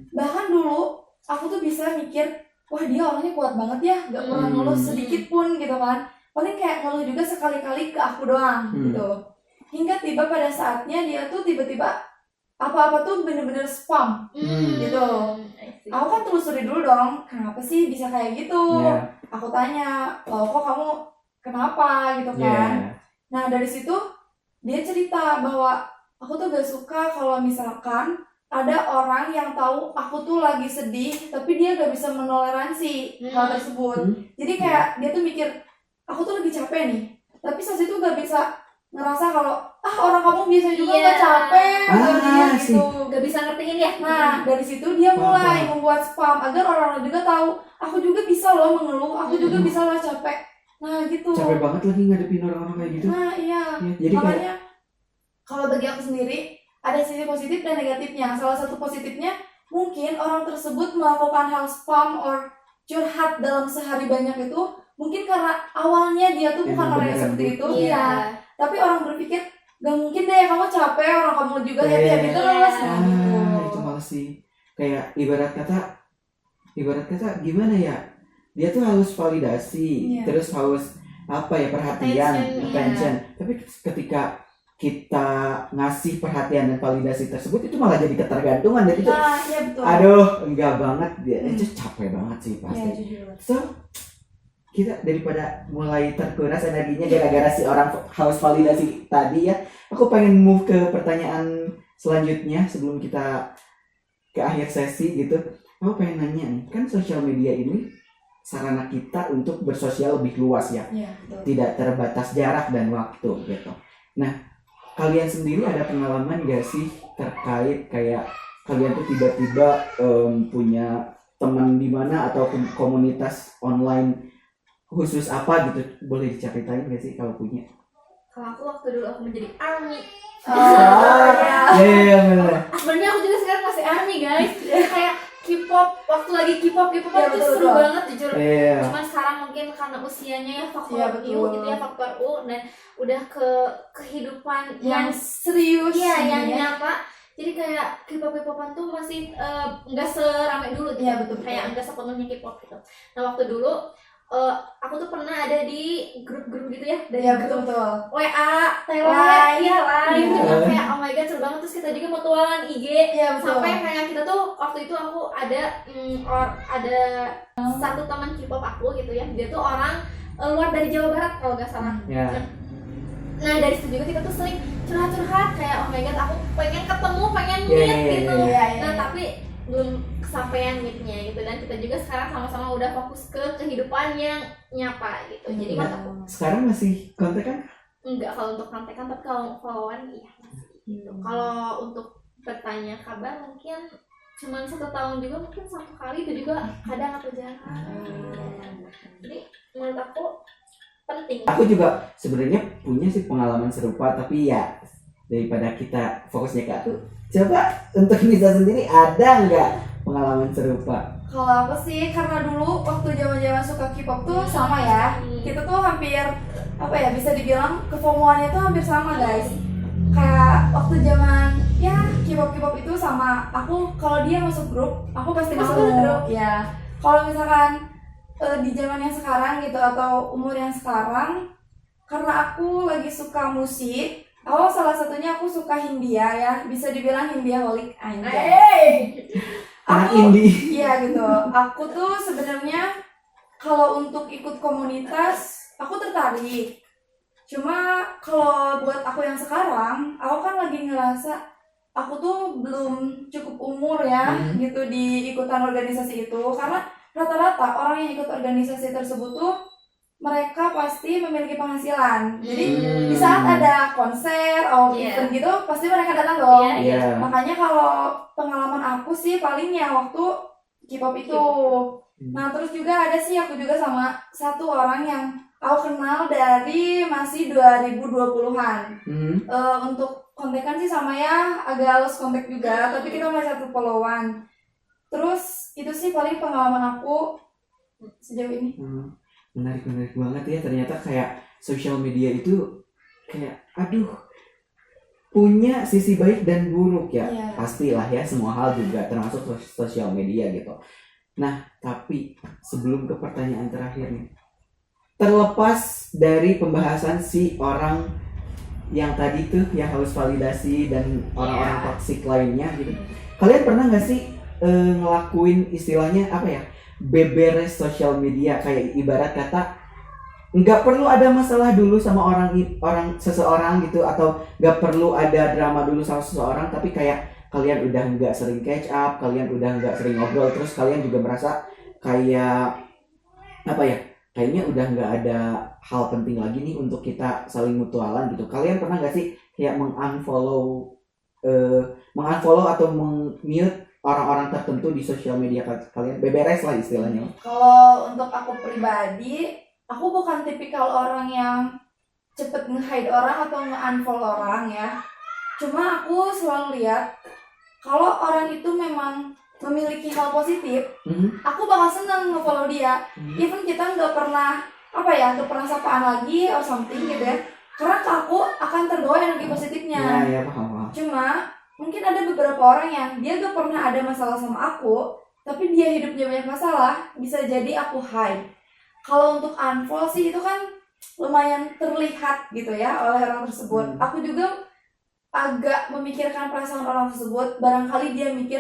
Bahkan dulu aku tuh bisa mikir, wah dia orangnya kuat banget ya, gak pernah ngeluh sedikit pun gitu kan. Paling kayak ngeluh juga sekali-kali ke aku doang gitu. Hingga tiba pada saatnya dia tuh tiba-tiba apa-apa tuh bener-bener spam gitu. Aku kan telusuri dulu dong, kenapa sih bisa kayak gitu. Iya. Aku tanya, loh kok kamu kenapa gitu Iya. kan. Nah dari situ dia cerita bahwa aku tuh gak suka kalau misalkan ada orang yang tahu aku tuh lagi sedih tapi dia gak bisa menoleransi hal tersebut. Jadi kayak dia tuh mikir aku tuh lagi capek nih, tapi saat itu gak bisa ngerasa kalau orang kamu biasa juga Iya. gak capek sih. gitu. Gak bisa ngertiin ya. Nah dari situ dia mulai Paham. membuat spam agar orang-orang juga tahu aku juga bisa loh mengeluh, aku juga bisa loh capek. Nah gitu. Capek banget lagi ngadepin orang-orang kayak gitu. Nah iya. Ya, jadi kayak Makanya kalau bagi aku sendiri ada sisi positif dan negatifnya. Salah satu positifnya mungkin orang tersebut melakukan hal spam or curhat dalam sehari banyak itu mungkin karena awalnya dia tuh bukan Emang orang yang beneran seperti itu. Iya. Iya. Tapi orang berpikir gak mungkin deh kamu capek, orang kamu juga Iya. happy-happy terus. Iya. Nah, gitu. itu malah sih kayak ibarat kata gimana ya, dia tuh harus validasi, Iya. terus harus apa ya, perhatian, Attention, attention. Tapi ketika kita ngasih perhatian dan validasi tersebut, itu malah jadi ketergantungan, dan itu Nah, iya betul. aduh enggak banget, dia itu capek banget sih Iya, pasti. jujur. So kita daripada mulai terkuras energinya gara-gara si orang haus validasi tadi ya, aku pengen move ke pertanyaan selanjutnya sebelum kita ke akhir sesi gitu. Aku pengen nanya nih, kan sosial media ini sarana kita untuk bersosial lebih luas ya, Iya, betul. tidak terbatas jarak dan waktu gitu. Nah, kalian sendiri ada pengalaman gak sih terkait kayak kalian tuh tiba-tiba punya teman di mana atau komunitas online khusus apa gitu, boleh diceritain gak sih kalau punya? Kalau aku waktu dulu aku menjadi army. Oh, iya. Iya benar. Sebenarnya aku juga sekarang masih army guys. Kayak K-pop, waktu lagi K-pop Iya, itu betul, seru betul. banget jujur. Iya. Cuman sekarang mungkin karena usianya ya faktor Iya, U betul. gitu ya, faktor U, dan udah ke kehidupan Yang yang serius. iya yang ya. nyata. Jadi kayak K-pop-K-popan tuh masih nggak seramai dulu gitu. Iya, betul, betul. Kayak nggak sepenuhnya K-pop gitu. Nah waktu dulu aku tuh pernah ada di grup-grup gitu ya, dari Iya, grup betul. WA, tele, Line. iya live Iya. gitu. Kayak oh my god seru banget, terus kita juga mutualan IG. Iya, betul. Sampai kayak kita tuh waktu itu aku ada satu teman K-pop aku gitu ya, dia tuh orang luar dari Jawa Barat kalau nggak salah. Ya. Nah dari situ juga kita tuh sering curhat-curhat kayak oh my god aku pengen ketemu, pengen meet gitu. Nah tapi belum kesampaian meetnya gitu, dan kita juga sekarang sama-sama udah fokus ke kehidupan yang nyata gitu. Jadi sekarang masih kontekan? Enggak kalau untuk kontekan, tapi kalau followan iya gitu. Kalau untuk bertanya kabar mungkin cuman 1 tahun juga, mungkin 1 kali itu juga kadang aku jarang. Jadi menurut aku penting. Aku juga sebenarnya punya sih pengalaman serupa, tapi ya daripada kita fokusnya ke aku, coba untuk Nisa sendiri ada nggak pengalaman serupa? Kalau aku sih karena dulu waktu zaman-zaman suka K-pop tuh sama ya. Kita tuh hampir apa ya, bisa dibilang kefomoannya tuh hampir sama guys. Kayak waktu zaman ya K-pop itu sama aku, kalau dia masuk grup aku pasti masuk grup ya. Kalau misalkan di zaman yang sekarang gitu atau umur yang sekarang, karena aku lagi suka musik, salah satunya aku suka Hindia ya, bisa dibilang Hindiaholic anjay. Aku indie. Iya gitu. Aku tuh sebenarnya kalau untuk ikut komunitas aku tertarik. Cuma kalau buat aku yang sekarang, aku kan lagi ngerasa aku tuh belum cukup umur ya gitu di ikutan organisasi itu, karena rata-rata orang yang ikut organisasi tersebut tuh mereka pasti memiliki penghasilan. Jadi di saat ada konser atau event gitu pasti mereka datang dong. Makanya kalau pengalaman aku sih palingnya waktu K-pop itu. Nah terus juga ada sih aku juga sama satu orang yang aku kenal dari masih 2020-an. Untuk kontekan sih sama ya, agak lost kontak juga, tapi kita masih satu followan. Terus itu sih paling pengalaman aku sejauh ini. Menarik banget ya, ternyata kayak sosial media itu kayak punya sisi baik dan buruk ya. Pastilah ya, semua hal juga termasuk sosial media gitu. Nah tapi sebelum ke pertanyaan terakhir nih, terlepas dari pembahasan si orang yang tadi tuh yang harus validasi dan orang-orang toksik lainnya gitu, kalian pernah nggak sih ngelakuin istilahnya apa ya, beberes sosial media? Kayak ibarat kata nggak perlu ada masalah dulu sama seseorang gitu, atau nggak perlu ada drama dulu sama seseorang, tapi kayak kalian udah nggak sering catch up, kalian udah nggak sering ngobrol, terus kalian juga merasa kayak apa ya, kayaknya udah nggak ada hal penting lagi nih untuk kita saling mutualan gitu. Kalian pernah nggak sih kayak mengunfollow atau mute orang-orang tertentu di sosial media kalian? Beberes lah istilahnya. Kalau untuk aku pribadi, aku bukan tipikal orang yang cepet nge-hide orang atau nge-unfollow orang ya. Cuma aku selalu lihat kalau orang itu memang memiliki hal positif, aku bakal seneng nge-follow dia. Even kita nggak pernah sapaan lagi atau something gitu ya, karena aku akan terbawa energi positifnya. Paham. Cuma mungkin ada beberapa orang yang dia gak pernah ada masalah sama aku, tapi dia hidupnya banyak masalah, bisa jadi aku hide. Kalau untuk unfollow sih itu kan lumayan terlihat gitu ya oleh orang tersebut. Aku juga agak memikirkan perasaan orang tersebut. Barangkali dia mikir,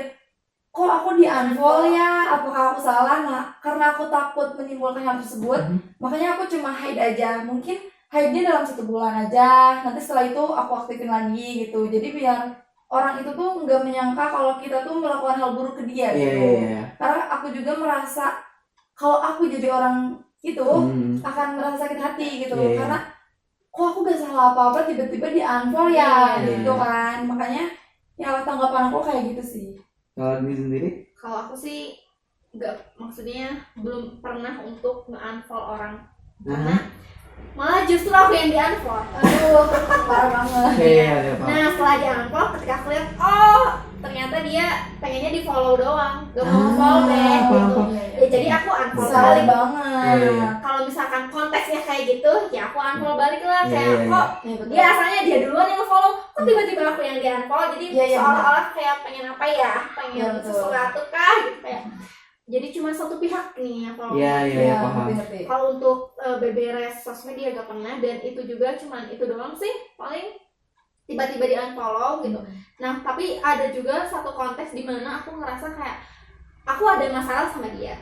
kok aku di unfollow ya, apakah aku salah? Nah karena aku takut menimbulkan hal tersebut, makanya aku cuma hide aja. Mungkin hide-nya dalam 1 bulan aja, nanti setelah itu aku aktifin lagi gitu. Jadi biar orang itu tuh nggak menyangka kalau kita tuh melakukan hal buruk ke dia gitu. Karena aku juga merasa kalau aku jadi orang itu akan merasa sakit hati gitu. Karena kok aku gak salah apa-apa tiba-tiba di unfollow ya gitu kan. Makanya ya tanggapan aku kayak gitu sih. Kalau ini sendiri? Kalau aku sih maksudnya belum pernah untuk nge-unfollow orang. Karena malah justru aku yang di-unfollow. Aduh, parah banget. Nah setelah di-unfollow, ketika aku lihat ternyata dia pengennya di-follow doang, gak mau follow back gitu. Ya jadi aku unfollow balik banget. Kalau misalkan konteksnya kayak gitu, ya aku unfollow balik lah. Kayak dia asalnya dia duluan yang nge-follow, kok tiba-tiba aku yang di-unfollow. Jadi seolah-olah kayak pengen apa ya, pengen sesuatu kah gitu kayak. Jadi cuma satu pihak nih ya kalau paham. Kalau untuk beberes sosmed dia gak pernah, dan itu juga cuma itu doang sih, paling tiba-tiba di unfollow gitu. Nah tapi ada juga satu konteks di mana aku ngerasa kayak aku ada masalah sama dia.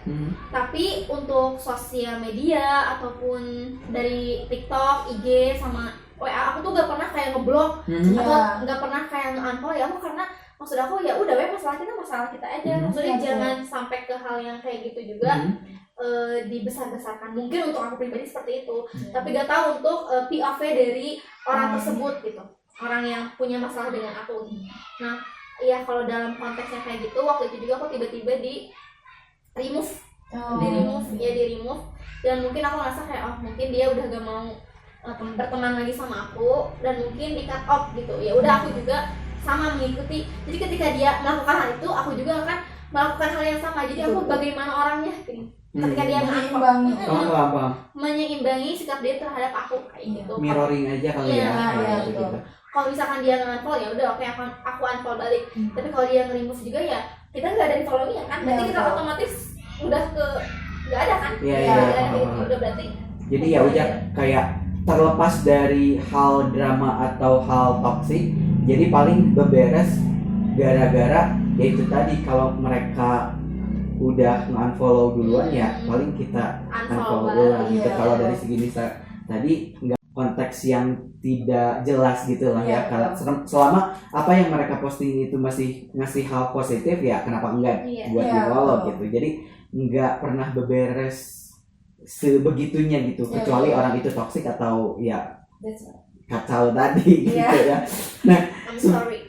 Tapi untuk sosial media ataupun dari TikTok, IG sama WA aku tuh gak pernah kayak ngeblok Iya. atau nggak pernah kayak nge-unfollow ya aku, karena maksud aku ya udah masalah kita aja. Maksudnya Iya, jangan sampai ke hal yang kayak gitu juga dibesar-besarkan. Mungkin untuk aku pribadi seperti itu, tapi gak tahu untuk POV dari orang tersebut gitu, orang yang punya masalah dengan aku. Nah ya kalau dalam konteksnya kayak gitu, waktu itu juga aku tiba-tiba di remove dan mungkin aku ngerasa kayak mungkin dia udah gak mau berteman lagi sama aku dan mungkin di cut off gitu. Ya udah aku juga sama mengikuti, jadi ketika dia melakukan hal itu aku juga akan melakukan hal yang sama. Jadi aku bagaimana orangnya gitu. Ketika dia menyeimbang sikap dia terhadap aku kayak gitu. Mirroring aja kali ya. Gitu. Kalau misalkan dia nge-unfollow ya udah oke, aku unfollow balik. Tapi kalau dia nge-remove juga ya kita nggak ada di follow-nya kan, berarti kita otomatis udah ke nggak ada kan. Udah berarti jadi ya udah kayak terlepas dari hal drama atau hal toksik, jadi paling beberes gara-gara ya itu tadi, kalau mereka udah nge-unfollow duluan ya paling kita unfollow ulang gitu. Kalau dari segi Nisa tadi nggak konteks yang tidak jelas gitu lah ya. Kalau selama apa yang mereka posting itu masih ngasih hal positif ya kenapa enggak buat di-follow gitu. Jadi nggak pernah beberes sebegitunya gitu, kecuali orang itu toksik atau ya kacau tadi gitu ya. Nah,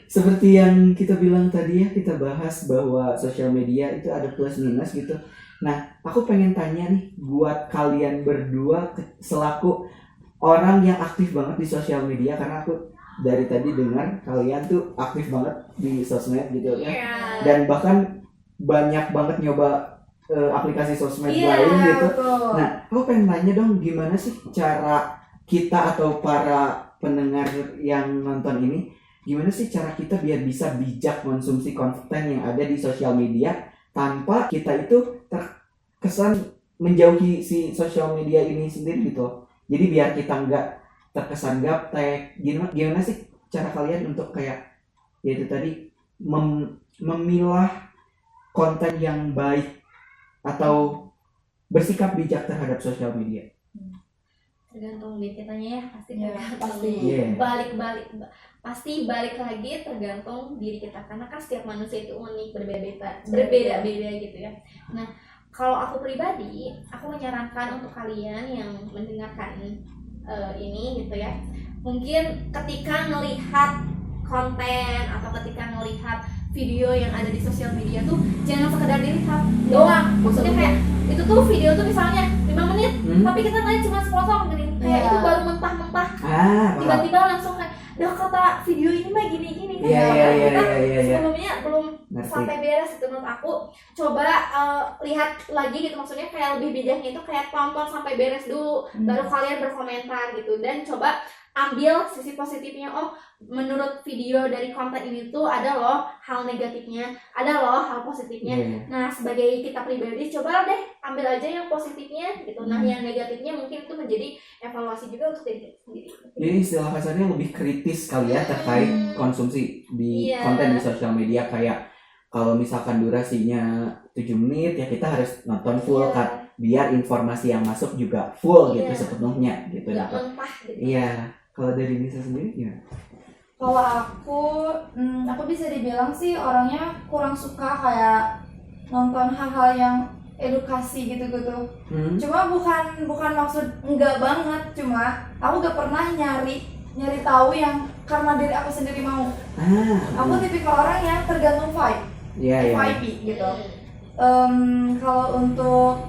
seperti yang kita bilang tadi ya, kita bahas bahwa sosial media itu ada plus minus gitu. Nah, aku pengen tanya nih buat kalian berdua selaku orang yang aktif banget di sosial media, karena aku dari tadi dengar kalian tuh aktif banget di sosmed gitu ya. Dan bahkan banyak banget nyoba aplikasi sosmed lain gitu. Betul. Nah, aku pengen nanya dong, gimana sih cara kita atau para pendengar yang nonton ini, gimana sih cara kita biar bisa bijak konsumsi konten yang ada di sosial media tanpa kita itu terkesan menjauhi si sosial media ini sendiri gitu. Jadi biar kita nggak terkesan gaptek. Gimana sih cara kalian untuk kayak yaitu tadi memilah konten yang baik atau bersikap bijak terhadap sosial media? Tergantung diri kitanya ya, pasti pasti balik lagi tergantung diri kita, karena kan setiap manusia itu unik, berbeda-beda gitu ya. Nah kalau aku pribadi, aku menyarankan untuk kalian yang mendengarkan ini gitu ya, mungkin ketika melihat konten atau ketika melihat video yang ada di sosial media tuh jangan sekedar dilihat doang. Maksudnya kayak itu tuh video tuh misalnya 5 menit, tapi kita nanya cuma sepotong gini, kayak itu baru mentah-mentah, tiba-tiba langsung kayak kata video ini mah gini-gini kan. Sebelumnya belum sampai beres itu. Menurut aku coba lihat lagi gitu, maksudnya kayak lebih bijaknya itu kayak tonton sampai beres dulu, baru kalian berkomentar gitu, dan coba ambil sisi positifnya. Menurut video dari konten ini tuh ada loh hal negatifnya, ada loh hal positifnya. Nah sebagai kita pribadi coba deh ambil aja yang positifnya gitu. Nah yang negatifnya mungkin itu menjadi evaluasi juga untuk diri kita sendiri. Jadi istilah kasarnya lebih kritis kali ya terkait konsumsi di konten di sosial media. Kayak kalau misalkan durasinya 7 menit ya kita harus nonton full kan, biar informasi yang masuk juga full gitu sepenuhnya gitu. Gak mentah gitu. Iya. Kalau dari Nisa sendiri gimana? Kalau aku bisa dibilang sih orangnya kurang suka kayak nonton hal-hal yang edukasi gitu-gitu. Cuma bukan maksud enggak banget, cuma aku gak pernah nyari tahu yang karena diri aku sendiri mau. Aku tipikal orang yang tergantung vibe, FYP gitu. Kalau untuk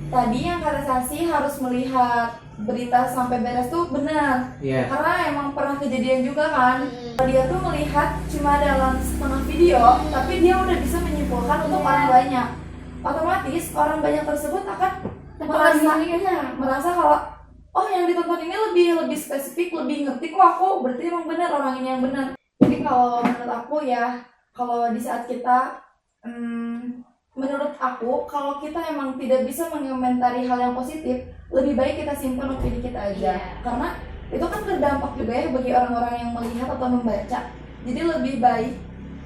tadi yang kata Sasi harus melihat berita sampai beres tuh benar, karena emang pernah kejadian juga kan. Dia tuh melihat cuma dalam setengah video, tapi dia udah bisa menyimpulkan untuk orang banyak. Otomatis orang banyak tersebut akan merasa kalau yang ditonton ini lebih spesifik, lebih ngerti kok aku, berarti emang benar orang ini yang benar. Jadi kalau menurut aku ya, kalau di saat kita menurut aku kalau kita emang tidak bisa mengomentari hal yang positif, lebih baik kita simpan opini kita aja. Karena itu kan berdampak juga ya bagi orang-orang yang melihat atau membaca. Jadi lebih baik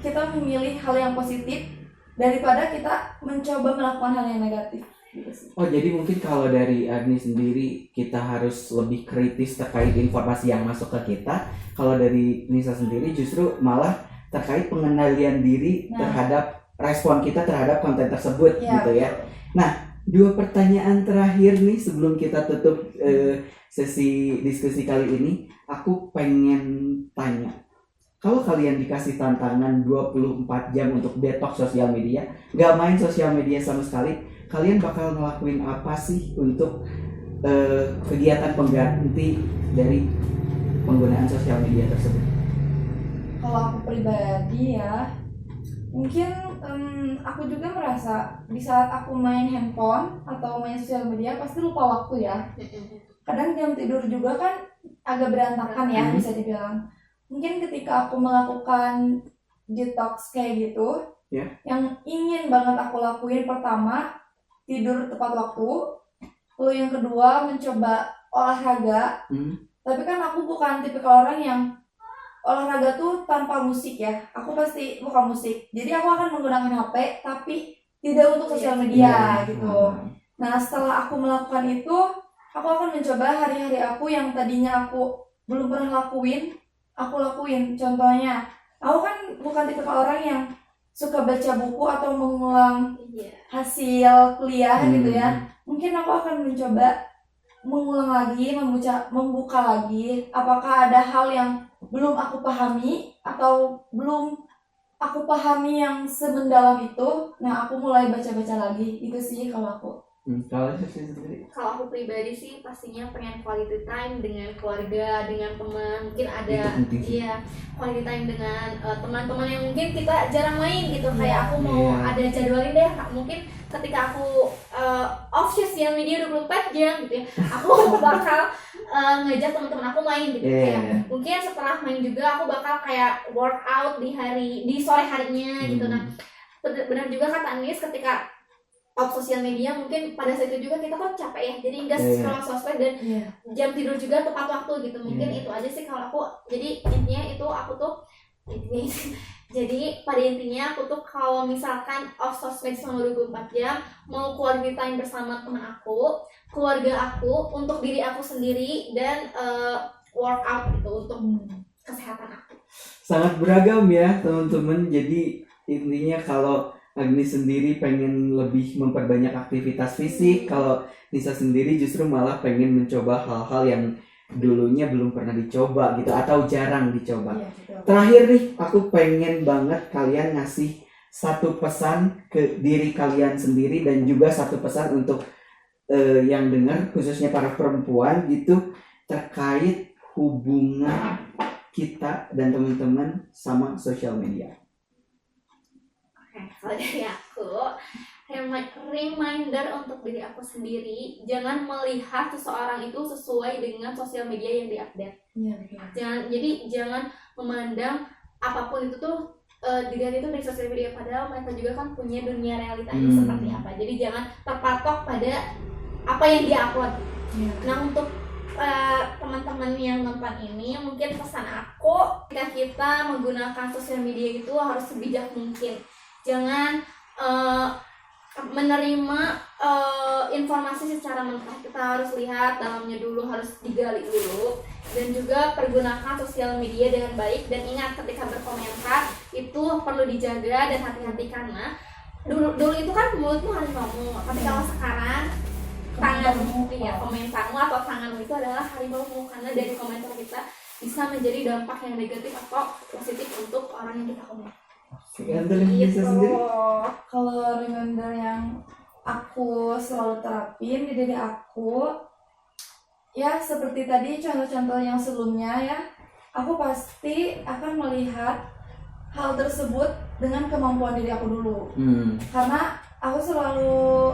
kita memilih hal yang positif daripada kita mencoba melakukan hal yang negatif gitu. sih. Oh, jadi mungkin kalau dari Agni sendiri kita harus lebih kritis terkait informasi yang masuk ke kita. Kalau dari Nisa sendiri justru malah terkait pengendalian diri terhadap respon kita terhadap konten tersebut gitu ya. Nah, 2 pertanyaan terakhir nih sebelum kita tutup sesi diskusi kali ini. Aku pengen tanya, kalau kalian dikasih tantangan 24 jam untuk detox sosial media, gak main sosial media sama sekali, kalian bakal ngelakuin apa sih untuk kegiatan pengganti dari penggunaan sosial media tersebut? Kalau aku pribadi ya, mungkin aku juga merasa di saat aku main handphone atau main sosial media pasti lupa waktu ya. Kadang jam tidur juga kan agak berantakan ya, bisa dibilang. Mungkin ketika aku melakukan detox kayak gitu, yang ingin banget aku lakuin pertama tidur tepat waktu, lalu yang kedua mencoba olahraga. Tapi kan aku bukan tipikal orang yang olahraga tuh tanpa musik ya. Aku pasti buka musik. Jadi aku akan menggunakan HP tapi tidak untuk sosial media gitu. Nah, setelah aku melakukan itu, aku akan mencoba hari-hari aku yang tadinya aku belum pernah lakuin, aku lakuin. Contohnya, aku kan bukan tipikal orang yang suka baca buku atau mengulang hasil kuliah gitu ya. Mungkin aku akan mencoba mengulang lagi, membuka lagi apakah ada hal yang belum aku pahami atau belum aku pahami yang semendalam itu. Nah, aku mulai baca-baca lagi. Itu sih kalau aku. Kalau aku pribadi sih pastinya pengen quality time dengan keluarga, dengan teman. Mungkin ada quality time dengan teman-teman yang mungkin kita jarang main gitu. Kayak aku mau ada jadwalin deh. Mungkin ketika aku off sosial media 24 jam gitu ya, aku bakal ngajak teman-teman aku main gitu. Kayak mungkin setelah main juga aku bakal kayak workout di sore harinya gitu. Nah, benar juga kata Anis, ketika off sosial media mungkin pada saat itu juga kita kan capek ya, jadi nggak scroll sosmed dan jam tidur juga tepat waktu gitu. Mungkin itu aja sih kalau aku. Jadi intinya itu aku tuh jadi pada intinya aku tuh kalau misalkan off sosmed selama 24 jam, mau quality time bersama teman aku, keluarga aku, untuk diri aku sendiri, dan workout gitu untuk kesehatan aku. Sangat beragam ya teman-teman. Jadi intinya kalau Agni sendiri pengen lebih memperbanyak aktivitas fisik, kalau Nisa sendiri justru malah pengen mencoba hal-hal yang dulunya belum pernah dicoba gitu atau jarang dicoba. Terakhir nih, aku pengen banget kalian ngasih satu pesan ke diri kalian sendiri dan juga satu pesan untuk yang dengar, khususnya para perempuan gitu, terkait hubungan kita dan teman-teman sama sosial media. Kalau dari aku, reminder untuk diri aku sendiri, jangan melihat seseorang itu sesuai dengan sosial media yang diupdate. Jangan memandang apapun itu tuh dilihat itu dari sosial media, padahal mereka juga kan punya dunia realitanya seperti apa. Jadi jangan terpatok pada apa yang dia upload. Nah, untuk teman-teman yang nonton ini, mungkin pesan aku, ketika kita menggunakan sosial media itu harus sebijak mungkin. Jangan menerima informasi secara mentah. Kita harus lihat dalamnya dulu, harus digali dulu, dan juga pergunakan sosial media dengan baik. Dan ingat, ketika berkomentar itu perlu dijaga dan hati-hati, karena dulu itu kan mulutmu harimaumu, tapi kalau sekarang tanganmu, komentarmu atau tanganmu itu adalah harimaumu, karena dari komentar kita bisa menjadi dampak yang negatif atau positif untuk orang yang kita komentar. Gitu. Kalau reminder yang aku selalu terapin di diri aku, ya seperti tadi contoh-contoh yang sebelumnya ya, aku pasti akan melihat hal tersebut dengan kemampuan diri aku dulu. Karena aku selalu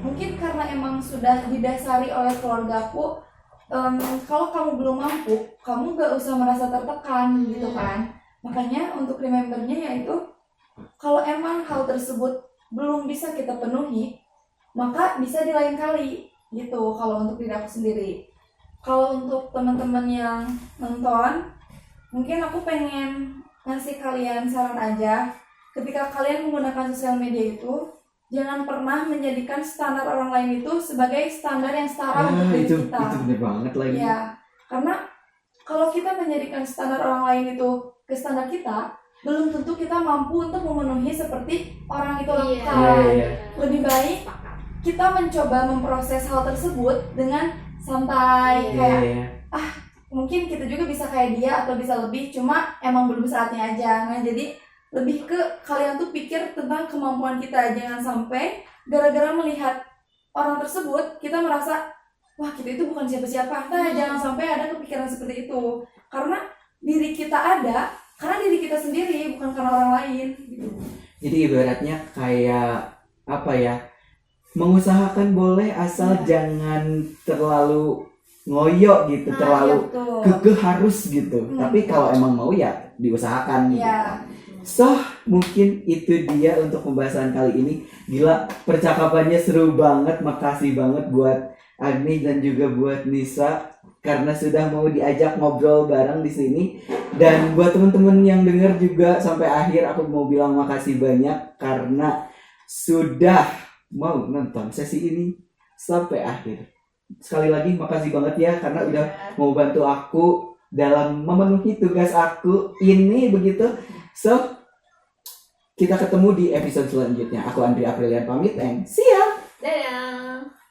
mungkin karena emang sudah didasari oleh keluargaku, kalau kamu belum mampu, kamu gak usah merasa tertekan gitu kan. Makanya untuk remembernya yaitu, kalau emang hal tersebut belum bisa kita penuhi, maka bisa di lain kali gitu. Kalau untuk diri aku sendiri. Kalau untuk teman-teman yang nonton, mungkin aku pengen ngasih kalian saran aja. Ketika kalian menggunakan sosial media itu, jangan pernah menjadikan standar orang lain itu sebagai standar yang setara untuk diri itu kita. bener banget lagi. Ya, karena kalau kita menjadikan standar orang lain itu ke standar kita, belum tentu kita mampu untuk memenuhi seperti orang itu lakukan. Iya. Lebih baik kita mencoba memproses hal tersebut dengan santai, kayak Iya. mungkin kita juga bisa kayak dia atau bisa lebih, cuma emang belum saatnya aja. Nah, jadi lebih ke kalian tuh pikir tentang kemampuan kita, jangan sampai gara-gara melihat orang tersebut kita merasa wah kita itu bukan siapa-siapa. Nah, jangan sampai ada kepikiran seperti itu, karena diri kita ada karena diri kita sendiri, bukan karena orang lain gitu. Jadi ibaratnya kayak apa ya? Mengusahakan boleh asal jangan terlalu ngoyo gitu, terlalu betul. kekeh harus gitu. Tapi kalau emang mau ya diusahakan. Iya. So, mungkin itu dia untuk pembahasan kali ini. Gila, percakapannya seru banget. Makasih banget buat Agni dan juga buat Nisa karena sudah mau diajak ngobrol bareng di sini. Dan buat teman-teman yang dengar juga sampai akhir, aku mau bilang makasih banyak karena sudah mau nonton sesi ini sampai akhir. Sekali lagi makasih banget ya karena udah mau bantu aku dalam memenuhi tugas aku ini begitu. So, kita ketemu di episode selanjutnya. Aku Andri Aprilian pamit and see ya. Dadah.